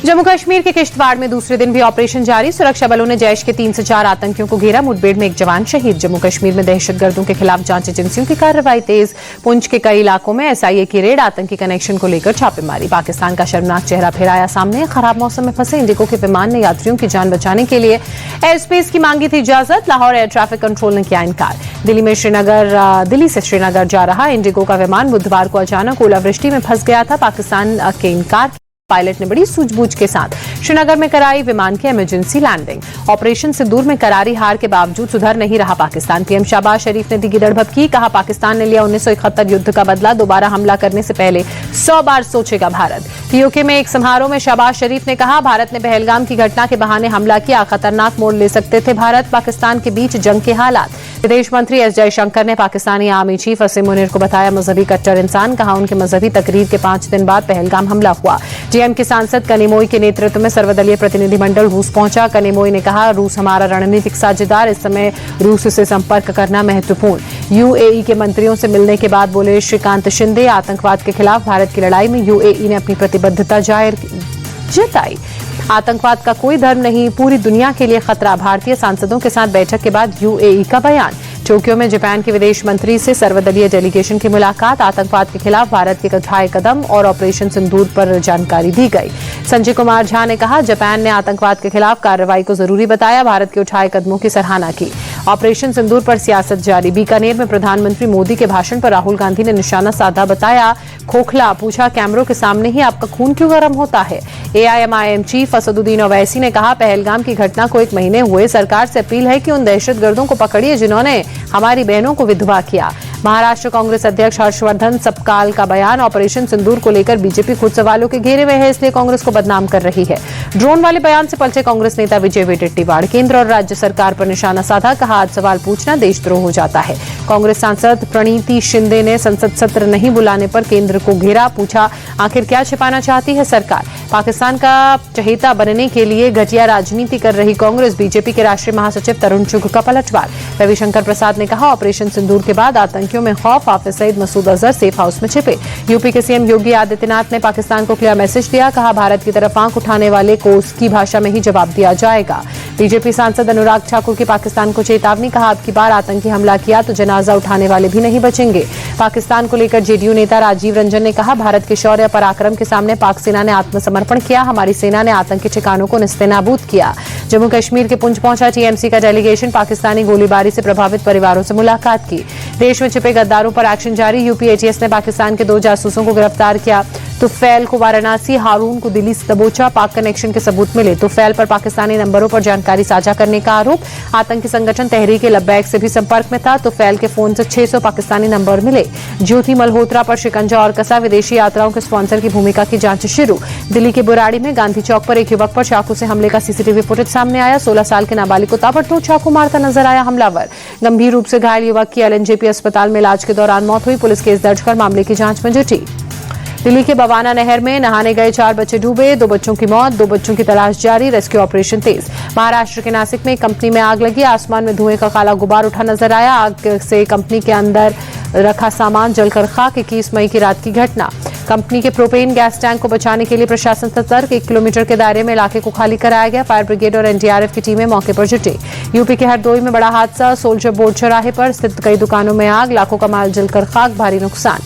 जम्मू कश्मीर के किश्तवाड़ में दूसरे दिन भी ऑपरेशन जारी। सुरक्षा बलों ने जैश के 3 से 4 आतंकियों को घेरा। मुठभेड़ में एक जवान शहीद। जम्मू कश्मीर में दहशतगर्दों के खिलाफ जांच एजेंसियों की कार्रवाई तेज। पुंछ के कई इलाकों में एसआईए की रेड। आतंकी कनेक्शन को लेकर छापेमारी। पाकिस्तान का शर्मनाक चेहरा फिर आया सामने। खराब मौसम में फंसे इंडिगो के विमान ने यात्रियों की जान बचाने के लिए एयर स्पेस की मांगी थी इजाजत। लाहौर एयर ट्रैफिक कंट्रोल ने किया इनकार। दिल्ली से श्रीनगर जा रहा इंडिगो का विमान बुधवार को अचानक ओलावृष्टि में फंस गया था। पाकिस्तान के इनकार पायलट ने बड़ी सूझबूझ के साथ श्रीनगर में कराई विमान की इमरजेंसी लैंडिंग। ऑपरेशन सिंदूर में करारी हार के बावजूद सुधर नहीं रहा पाकिस्तान। पीएम शहबाज शरीफ ने दी गिरद भभकी। कहा पाकिस्तान ने लिया 1971 युद्ध का बदला। दोबारा हमला करने से पहले 100 बार सोचेगा भारत। पीओके में एक समारोह में शहबाज शरीफ ने कहा भारत ने पहलगाम की घटना के बहाने हमला किया। खतरनाक मोड़ ले सकते थे। भारत पाकिस्तान के बीच जंग के हालात। विदेश मंत्री एस जयशंकर ने पाकिस्तानी आर्मी चीफ असीम मुनीर को बताया मजहबी कट्टर इंसान। कहा उनके मजहबी तकरीर के 5 दिन बाद पहलगाम हमला हुआ। जेएम के सांसद कनिमोई के नेतृत्व में सर्वदलीय प्रतिनिधिमंडल रूस पहुंचा। कनिमोई ने कहा रूस हमारा रणनीतिक साझेदार। इस समय रूस से संपर्क करना महत्वपूर्ण। यूएई के मंत्रियों से मिलने के बाद बोले श्रीकांत शिंदे। आतंकवाद के खिलाफ भारत की लड़ाई में यूएई ने अपनी प्रतिबद्धता जताई। आतंकवाद का कोई धर्म नहीं, पूरी दुनिया के लिए खतरा। भारतीय सांसदों के साथ बैठक के बाद यूएई का बयान। टोक्यो में जापान के विदेश मंत्री से सर्वदलीय डेलीगेशन की मुलाकात। आतंकवाद के खिलाफ भारत के उठाए कदम और ऑपरेशन सिंदूर पर जानकारी दी गई। संजय कुमार झा ने कहा जापान ने आतंकवाद के खिलाफ कार्रवाई को जरूरी बताया। भारत के उठाए कदमों की सराहना की। ऑपरेशन सिंदूर पर सियासत जारी। बीकानेर में प्रधानमंत्री मोदी के भाषण पर राहुल गांधी ने निशाना साधा। बताया खोखला। पूछा कैमरों के सामने ही आपका खून क्यों गर्म होता है। एआईएमआईएम चीफ असदुद्दीन ओवैसी ने कहा पहलगाम की घटना को 1 महीने हुए। सरकार से अपील है कि उन दहशतगर्दों को पकड़िए जिन्होंने हमारी बहनों को विधवा किया। महाराष्ट्र कांग्रेस अध्यक्ष हर्षवर्धन सपकाल का बयान। ऑपरेशन सिंदूर को लेकर बीजेपी खुद सवालों के घेरे में है, इसलिए कांग्रेस को बदनाम कर रही है। ड्रोन वाले बयान से पलटे कांग्रेस नेता विजय वडेट्टीवार। केंद्र और राज्य सरकार पर निशाना साधा। कहा आज सवाल पूछना देशद्रोह हो जाता है। कांग्रेस सांसद प्रणीति शिंदे ने संसद सत्र नहीं बुलाने पर केंद्र को घेरा। पूछा आखिर क्या छिपाना चाहती है सरकार। पाकिस्तान का चहेता बनने के लिए घटिया राजनीति कर रही कांग्रेस। बीजेपी के राष्ट्रीय महासचिव तरुण चुघ का पलटवार। रविशंकर प्रसाद ने कहा ऑपरेशन सिंदूर के बाद आतंकियों में खौफ। हाफिज सईद मसूद अजहर सेफ हाउस में छिपे। यूपी के सीएम योगी आदित्यनाथ ने पाकिस्तान को क्लियर मैसेज दिया। कहा भारत की तरफ आंख उठाने वाले को उसकी भाषा में ही जवाब दिया जाएगा। बीजेपी सांसद अनुराग ठाकुर की पाकिस्तान को चेतावनी। कहा अब की बार आतंकी हमला किया तो जनाजा उठाने वाले भी नहीं बचेंगे। पाकिस्तान को लेकर जेडीयू नेता राजीव रंजन ने कहा भारत के शौर्य पराक्रम के सामने पाक सेना ने आत्मसमर्पण किया। हमारी सेना ने आतंकी ठिकानों को निस्तेनाबूद किया। जम्मू कश्मीर के पुंछ पहुंचा टीएमसी का डेलीगेशन। पाकिस्तानी गोलीबारी से प्रभावित परिवारों से मुलाकात की। देश में छिपे गद्दारों पर एक्शन जारी। यूपी एटीएस ने पाकिस्तान के 2 जासूसों को गिरफ्तार किया। तुफैल को वाराणसी, हारून को दिल्ली से दबोचा। पाक कनेक्शन के सबूत मिले। तुफैल पर पाकिस्तानी नंबरों पर जानकारी साझा करने का आरोप। आतंकी संगठन तहरीक-ए लब्बैक से भी संपर्क में था। तुफैल के फोन से 600 पाकिस्तानी नंबर मिले। ज्योति मल्होत्रा पर शिकंजा और कसा। विदेशी यात्राओं के स्पॉन्सर की भूमिका की जांच शुरू। दिल्ली के बुराड़ी में गांधी चौक पर एक युवक पर चाकू से हमले का सीसीटीवी फुटेज सामने आया। 16 साल के नाबालिग को ताबड़तोड़ चाकू मारता नजर आया हमलावर। गंभीर रूप से घायल युवक की एलएनजेपी अस्पताल में इलाज के दौरान मौत हुई। पुलिस केस दर्ज कर मामले की जांच में जुटी। दिल्ली के बवाना नहर में नहाने गए 4 बच्चे डूबे। 2 बच्चों की मौत। 2 बच्चों की तलाश जारी। रेस्क्यू ऑपरेशन तेज। महाराष्ट्र के नासिक में एक कंपनी में आग लगी। आसमान में धुएं का काला गुबार उठा नजर आया। आग से कंपनी के अंदर रखा सामान जलकर खाक। 21 मई की रात की घटना। कंपनी के प्रोपेन गैस टैंक को बचाने के लिए प्रशासन सतर्क। 1 किलोमीटर के दायरे में इलाके को खाली कराया गया। फायर ब्रिगेड और एनडीआरएफ की टीमें मौके पर जुटी। यूपी के हरदोई में बड़ा हादसा। सोल्जर बोर्ड चौराहे पर स्थित कई दुकानों में आग। लाखों का माल जलकर खाक। भारी नुकसान।